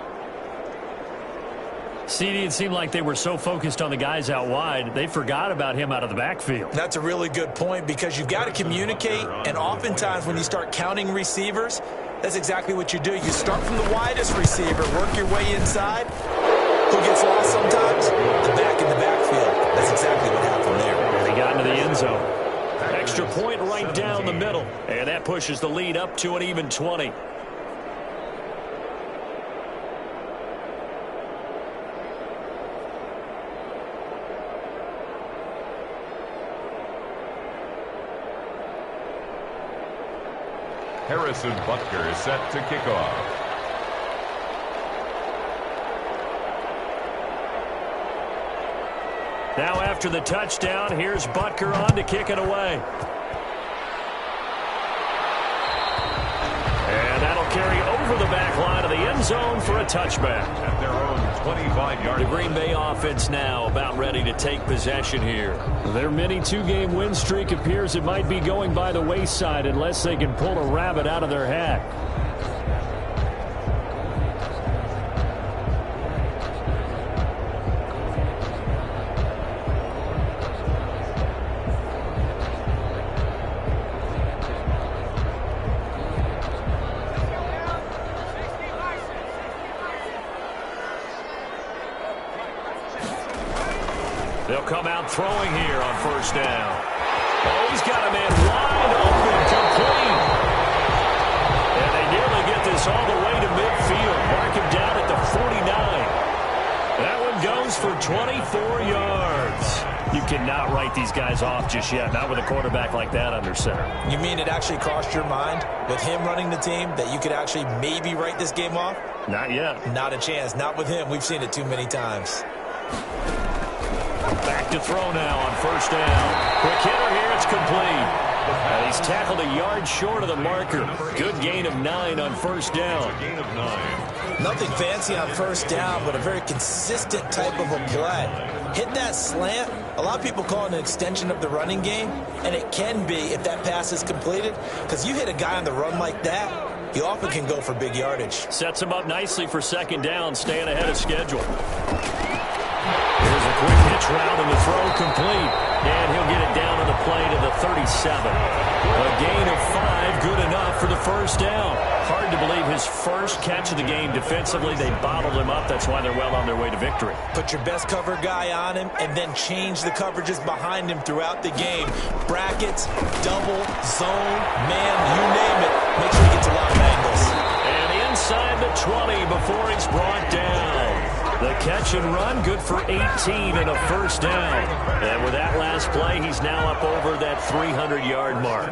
CD, it seemed like they were so focused on the guys out wide, they forgot about him out of the backfield. That's a really good point because you've got to communicate, and oftentimes when you start counting receivers, that's exactly what you do. You start from the widest receiver, work your way inside. Who gets lost sometimes? The back in the backfield. That's exactly what happened there. And he got into the end zone. Extra point right down the middle. And that pushes the lead up to an even 20. Harrison Butker is set to kick off. Now after the touchdown, here's Butker on to kick it away. And that'll carry over the back line of the end zone for a touchback. At their own 25-yard. The Green Bay offense now about ready to take possession here. Their mini two-game win streak appears it might be going by the wayside unless they can pull a rabbit out of their hat. They'll come out throwing here on first down. Oh, he's got a man wide open, complete. And they nearly get this all the way to midfield. Mark him down at the 49. That one goes for 24 yards. You cannot write these guys off just yet, not with a quarterback like that under center. You mean it actually crossed your mind with him running the team that you could actually maybe write this game off? Not yet. Not a chance. Not with him. We've seen it too many times. Back to throw now on first down. Quick hitter here, it's complete. And he's tackled a yard short of the marker. Good gain of 9 on first down. Gain of 9. Nothing fancy on first down, but a very consistent type of a play. Hit that slant. A lot of people call it an extension of the running game, and it can be if that pass is completed, because you hit a guy on the run like that, he often can go for big yardage. Sets him up nicely for second down, staying ahead of schedule. Here's a quick hitch route and the throw complete. And he'll get it down on the play to the 37. A gain of 5, good enough for the first down. Hard to believe his first catch of the game defensively. They bottled him up. That's why they're well on their way to victory. Put your best cover guy on him and then change the coverages behind him throughout the game. Brackets, double, zone, man, you name it. Make sure he gets a lot of angles. And inside the 20 before he's brought down. The catch and run, good for 18 and a first down. And with that last play, he's now up over that 300-yard mark.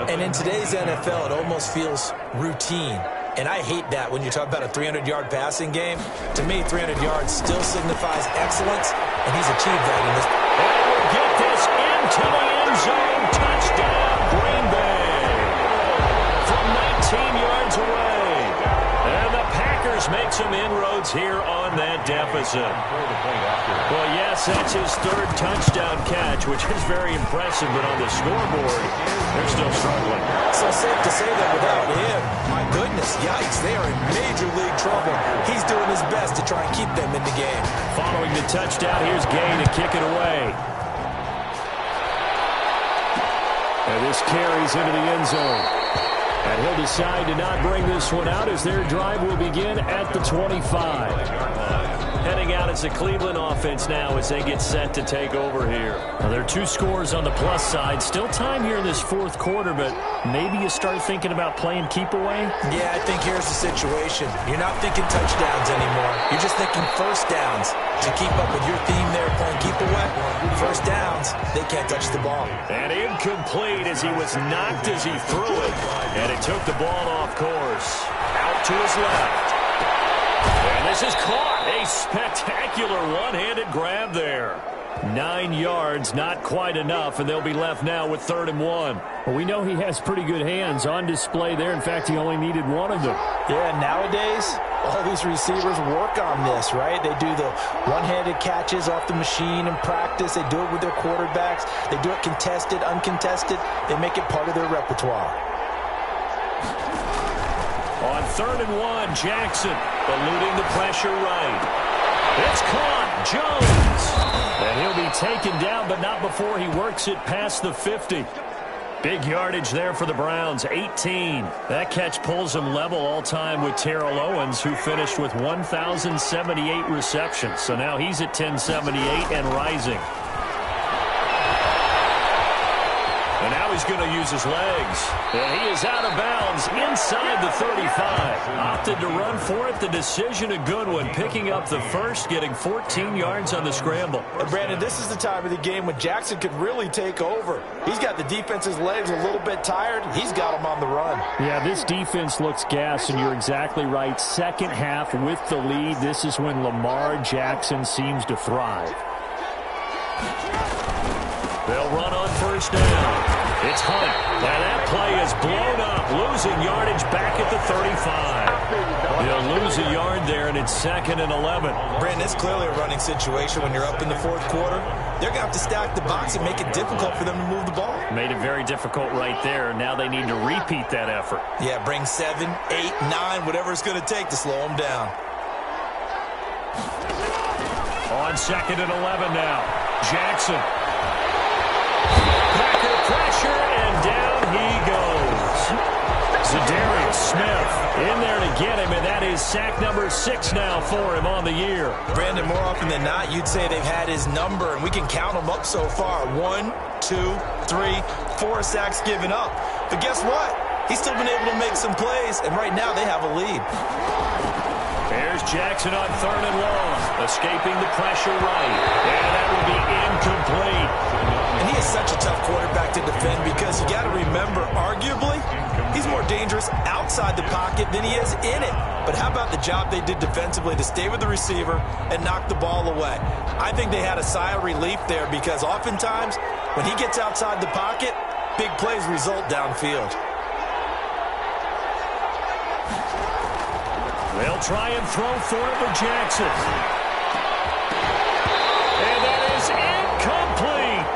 And in today's NFL, it almost feels routine. And I hate that when you talk about a 300-yard passing game. To me, 300 yards still signifies excellence, and he's achieved that in this. And we'll get this into the end zone. Touchdown, Green Bay. From 19 yards away. And the Packers make some inroads here on that deficit. Well, yes, that's his third touchdown catch, which is very impressive, but on the scoreboard, they're still struggling. So safe to say that without him, my goodness, yikes, they are in major league trouble. He's doing his best to try and keep them in the game. Following the touchdown, here's Gay to kick it away. And this carries into the end zone. And he'll decide to not bring this one out as their drive will begin at the 25. Heading out as the Cleveland offense now as they get set to take over here. Now, there are 2 scores on the plus side. Still time here in this fourth quarter, but maybe you start thinking about playing keep away? Yeah, I think here's the situation. You're not thinking touchdowns anymore. You're just thinking first downs. To keep up with your theme there, playing keep away, first downs, they can't touch the ball. And incomplete as he was knocked as he threw it. And it took the ball off course. Out to his left. And this is caught. A spectacular one-handed grab there. 9 yards, not quite enough, and they'll be left now with 3rd and 1. Well, we know he has pretty good hands on display there. In fact, he only needed one of them. Yeah, nowadays, all these receivers work on this, right? They do the one-handed catches off the machine in practice. They do it with their quarterbacks. They do it contested, uncontested. They make it part of their repertoire. On 3rd and 1, Jackson eluding the pressure right. It's caught. Jones. And he'll be taken down, but not before he works it past the 50. Big yardage there for the Browns, 18. That catch pulls him level all-time with Terrell Owens, who finished with 1,078 receptions. So now he's at 1,078 and rising. And he's going to use his legs. And he is out of bounds inside the 35. Opted to run for it. The decision a good one. Picking up the first, getting 14 yards on the scramble. And Brandon, this is the time of the game when Jackson could really take over. He's got the defense's legs a little bit tired. He's got them on the run. Yeah, this defense looks gassed, and you're exactly right. Second half with the lead, this is when Lamar Jackson seems to thrive. They'll run on first down. It's Hunt. Now that play is blown up, losing yardage back at the 35. They'll lose a yard there, and it's 2nd and 11. Brandon, it's clearly a running situation when you're up in the fourth quarter. They're going to have to stack the box and make it difficult for them to move the ball. Made it very difficult right there. Now they need to repeat that effort. Yeah, bring 7, 8, 9, whatever it's going to take to slow them down. On 2nd and 11 now. Jackson. Packer pressure, and down he goes. Zadarius Smith in there to get him, and that is sack number 6 now for him on the year. Brandon, more often than not, you'd say they've had his number, and we can count them up so far. 1, 2, 3, 4 sacks given up. But guess what? He's still been able to make some plays, and right now they have a lead. There's Jackson on 3rd and long, escaping the pressure right, and that will be incomplete. And he is such a tough quarterback to defend because you got to remember, arguably, he's more dangerous outside the pocket than he is in it. But how about the job they did defensively to stay with the receiver and knock the ball away? I think they had a sigh of relief there because oftentimes when he gets outside the pocket, big plays result downfield. They'll try and throw for it with Jackson. And that is incomplete.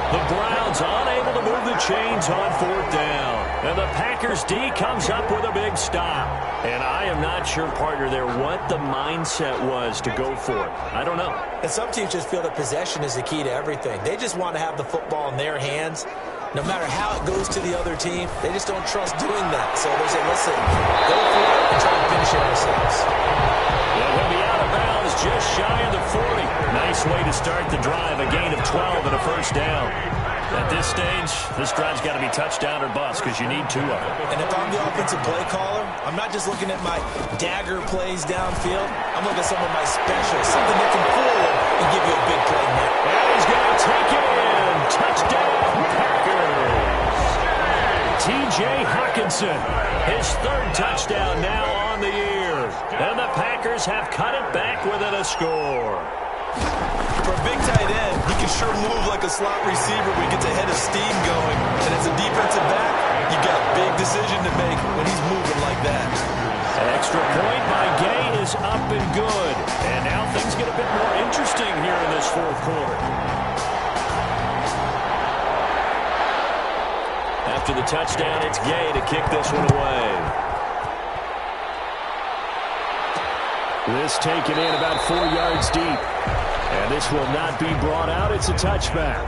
The Browns unable to move the chains on 4th down. And the Packers D comes up with a big stop. And I am not sure, partner, there what the mindset was to go for it. I don't know. And some teams just feel that possession is the key to everything. They just want to have the football in their hands. No matter how it goes to the other team, they just don't trust doing that. So they say, listen, go for it and try to finish it ourselves. Well, he'll be out of bounds just shy of the 40. Nice way to start the drive, a gain of 12 and a first down. At this stage, this drive's got to be touchdown or bust because you need 2 of them. And if I'm the offensive play caller, I'm not just looking at my dagger plays downfield. I'm looking at some of my specials, something that can fool him and give you a big play net. And he's going to take it in. Touchdown, Packers. T.J. Hawkinson, his 3rd touchdown now on the year. And the Packers have cut it back within a score. For a big tight end, he can sure move like a slot receiver when he gets a head of steam going. And as a defensive back, you got a big decision to make when he's moving like that. An extra point by Gay is up and good. And now things get a bit more interesting here in this 4th quarter. After the touchdown, it's Gay to kick this one away. This taken in about 4 yards deep. And this will not be brought out. It's a touchback.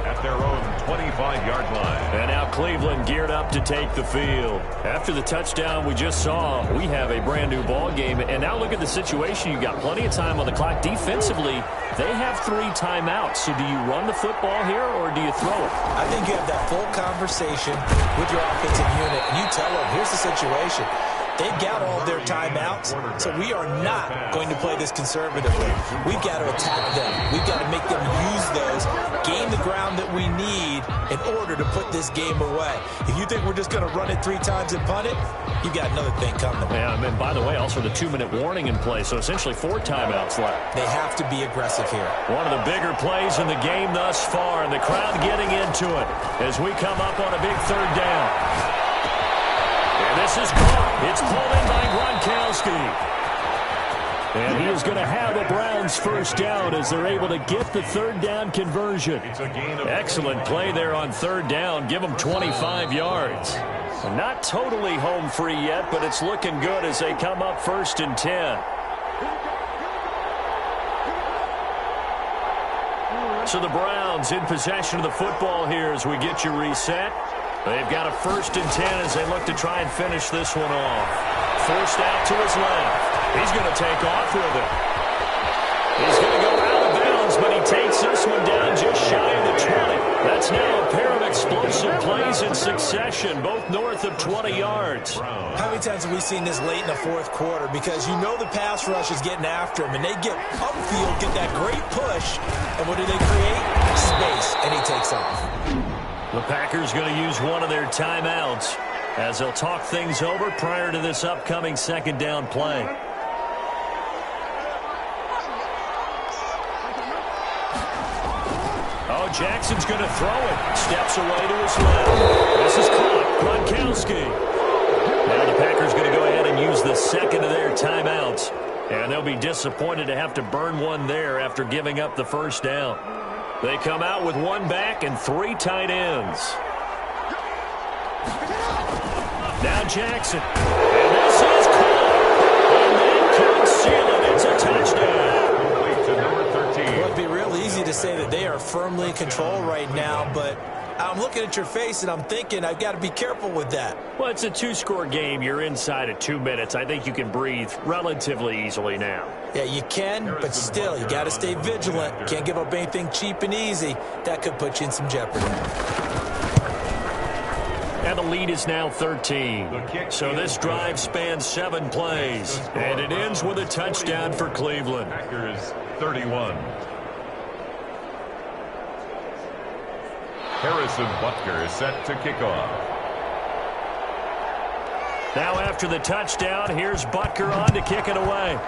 At their own 25-yard line. And now Cleveland geared up to take the field. After the touchdown we just saw, we have a brand-new ball game. And now look at the situation. You've got plenty of time on the clock. Defensively, they have 3 timeouts. So do you run the football here or do you throw it? I think you have that full conversation with your offensive unit, and you tell them, here's the situation. They've got all their timeouts, so we are not going to play this conservatively. We've got to attack them. We've got to make them use those, gain the ground that we need in order to put this game away. If you think we're just going to run it 3 times and punt it, you got another thing coming. Yeah, and by the way, also the 2-minute warning in play, so essentially 4 timeouts left. They have to be aggressive here. One of the bigger plays in the game thus far, and the crowd getting into it as we come up on a big 3rd down. And this is caught. It's pulled in by Gronkowski. And he is going to have a Browns first down as they're able to get the 3rd down conversion. Excellent play there on 3rd down. Give them 25 yards. Not totally home free yet, but it's looking good as they come up 1st and 10. So the Browns in possession of the football here as we get you reset. They've got a 1st and 10 as they look to try and finish this one off. Forced out to his left. He's going to take off with it. He's going to go out of bounds, but he takes gets this one down just shy of the 20. That's now a pair of explosive plays in succession, both north of 20 yards. How many times have we seen this late in the fourth quarter? Because you know the pass rush is getting after him, and they get upfield, get that great push, and what do they create? Space, and he takes off. The Packers going to use one of their timeouts as they'll talk things over prior to this upcoming second down play. Oh, Jackson's going to throw it. Steps away to his left. This is caught. Gronkowski. Now the Packers going to go ahead and use the second of their timeouts. And they'll be disappointed to have to burn one there after giving up the first down. They come out with one back and three tight ends. Now Jackson. And this is caught. And that could seal it. It's a touchdown. Well, it'd be real easy to say that they are firmly in control right now, but I'm looking at your face and I'm thinking I've got to be careful with that. Well, it's a two-score game. You're inside of 2 minutes. I think you can breathe relatively easily now. Yeah, you can, but still, you got to stay vigilant. Can't give up anything cheap and easy. That could put you in some jeopardy. And the lead is now 13. So this drive spans 7 plays. And it ends with a touchdown for Cleveland. Packers 31. Harrison Butker is set to kick off. Now after the touchdown, here's Butker on to kick it away.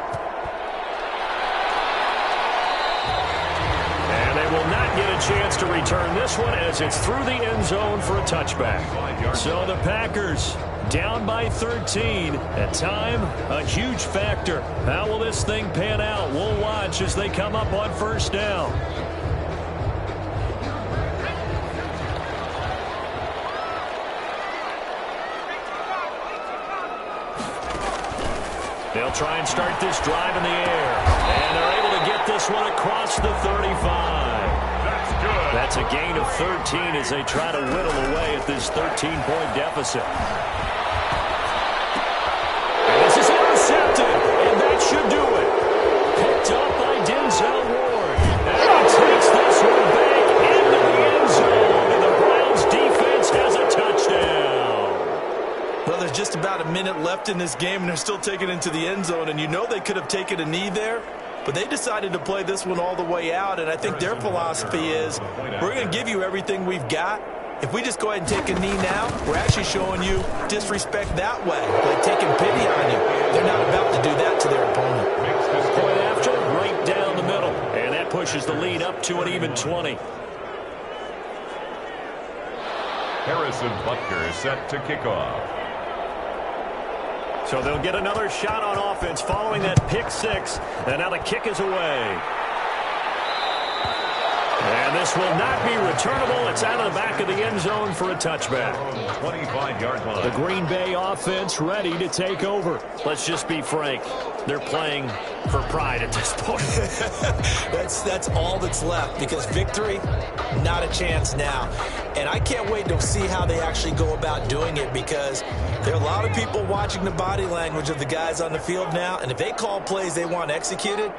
And they will not get a chance to return this one as it's through the end zone for a touchback. So the Packers down by 13. At time, a huge factor. How will this thing pan out? We'll watch as they come up on first down. They'll try and start this drive in the air. And they're able to get this one across the 35. That's good. That's a gain of 13 as they try to whittle away at this 13-point deficit. And this is intercepted. And that should do it. Picked up by Denzel Ward. And he takes this one back into the end zone. And the Browns defense has a touchdown. Well, there's just about a minute left in this game, and they're still taking it into the end zone. And you know they could have taken a knee there, but they decided to play this one all the way out. And I think their philosophy is, we're going to give you everything we've got. If we just go ahead and take a knee now, we're actually showing you disrespect that way, like taking pity on you. They're not about to do that to their opponent. Point after, right down the middle. And that pushes the lead up to an even 20. Harrison Butker is set to kick off. So they'll get another shot on offense following that pick six. And now the kick is away. And this will not be returnable. It's out of the back of the end zone for a touchback. 25-yard line. The Green Bay offense ready to take over. Let's just be frank. They're playing for pride at this point. That's all that's left, because victory, not a chance now. And I can't wait to see how they actually go about doing it, because there are a lot of people watching the body language of the guys on the field now, and if they call plays they want executed,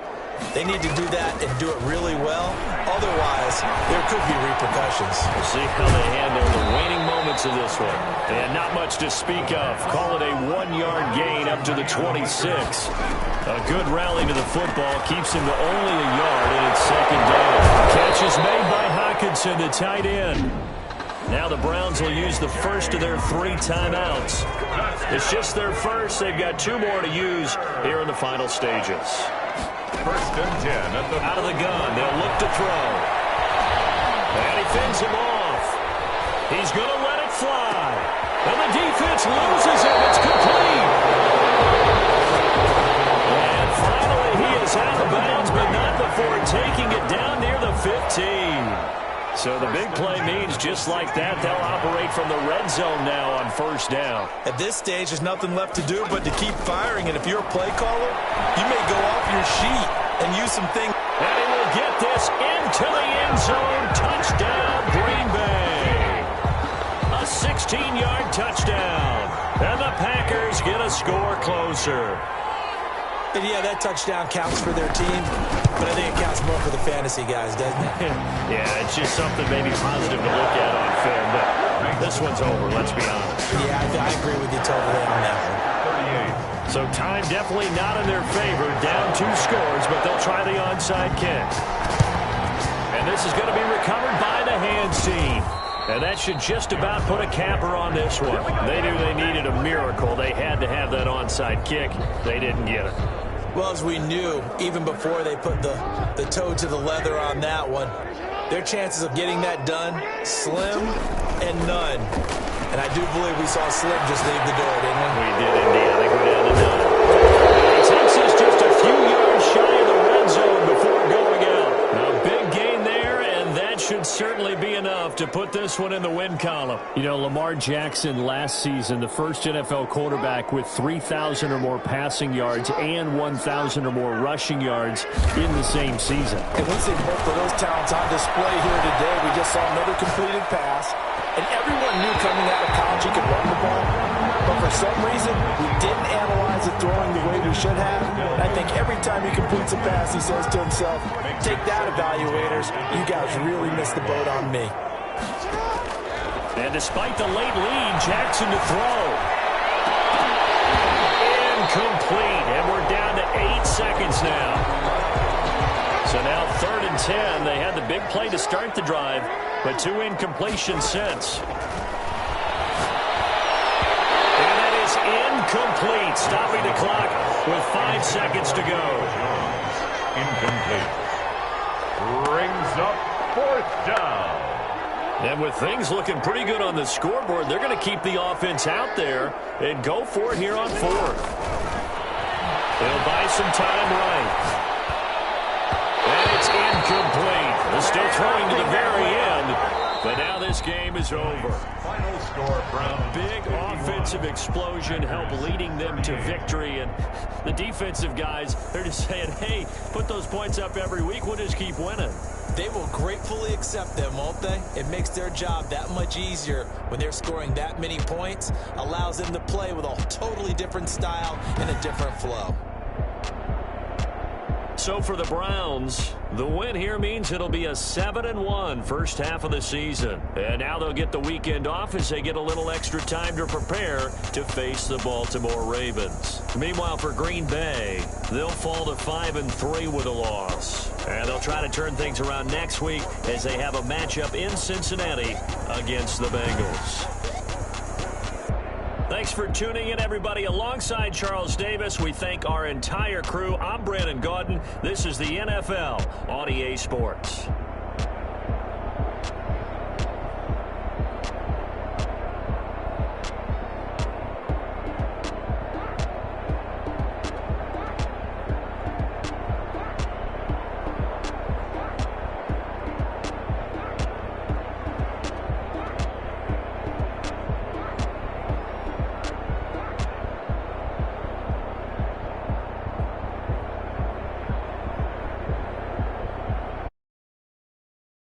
they need to do that and do it really well. Otherwise, there could be repercussions. We'll see how they handle the waning moments of this one. And not much to speak of. Call it a 1-yard gain up to the 26. A good rally to the football keeps him to only a yard, and it's second down. Catch is made by Hockenson, the tight end. Now the Browns will use the first of their 3 timeouts. It's just their first. They've got 2 more to use here in the final stages. First and 10 at the out of the gun. They'll look to throw. And he fends him off. He's going to let it fly. And the defense loses him. It's complete. And finally he is out of bounds, but not before taking it down near the 15. So the big play means just like that, they'll operate from the red zone now on first down. At this stage, there's nothing left to do but to keep firing. And if you're a play caller, you may go off your sheet and use some things. And he will get this into the end zone. Touchdown, Green Bay. A 16-yard touchdown. And the Packers get a score closer. And yeah, that touchdown counts for their team, but I think it counts more for the fantasy guys, doesn't it? Yeah, it's just something maybe positive to look at on film, but this one's over, let's be honest. Yeah, I agree with you totally on that one. So time definitely not in their favor. Down 2 scores, but they'll try the onside kick. And this is going to be recovered by the hands team. And that should just about put a capper on this one. They knew they needed a miracle. They had to have that onside kick. They didn't get it. Well, as we knew, even before they put the toe to the leather on that one, their chances of getting that done, slim and none. And I do believe we saw Slim just leave the door, didn't we? We did indeed. I think we're down to none. It takes us just a few yards shy of the red zone before going out. A big gain there, and that should certainly be enough to put this one in the win column. You know, Lamar Jackson last season, the first NFL quarterback with 3,000 or more passing yards and 1,000 or more rushing yards in the same season. And we see both of those talents on display here today. We just saw another completed pass. And everyone knew coming out of college he could run the ball. But for some reason, we didn't analyze the throwing the way we should have. And I think every time he completes a pass, he says to himself, take that, evaluators. You guys really missed the boat on me. And despite the late lead, Jackson to throw. Incomplete. And we're down to 8 seconds now. So now 3rd and 10. They had the big play to start the drive, but 2 incompletions since. And that is incomplete, stopping the clock with 5 seconds to go. Incomplete. Brings up 4th down. And with things looking pretty good on the scoreboard, they're going to keep the offense out there and go for it here on 4th. They'll buy some time right. And it's incomplete. They're still throwing to the very end, but now this game is over. Final score, Brown. Big offensive explosion helped leading them to victory, and the defensive guys, they're just saying, hey, put those points up every week, we'll just keep winning. They will gratefully accept them, won't they? It makes their job that much easier when they're scoring that many points, allows them to play with a totally different style and a different flow. So for the Browns, the win here means it'll be a 7-1 first half of the season. And now they'll get the weekend off as they get a little extra time to prepare to face the Baltimore Ravens. Meanwhile, for Green Bay, they'll fall to 5-3 with a loss. And they'll try to turn things around next week as they have a matchup in Cincinnati against the Bengals. Thanks for tuning in, everybody. Alongside Charles Davis, we thank our entire crew. I'm Brandon Gaudin. This is the NFL on EA Sports.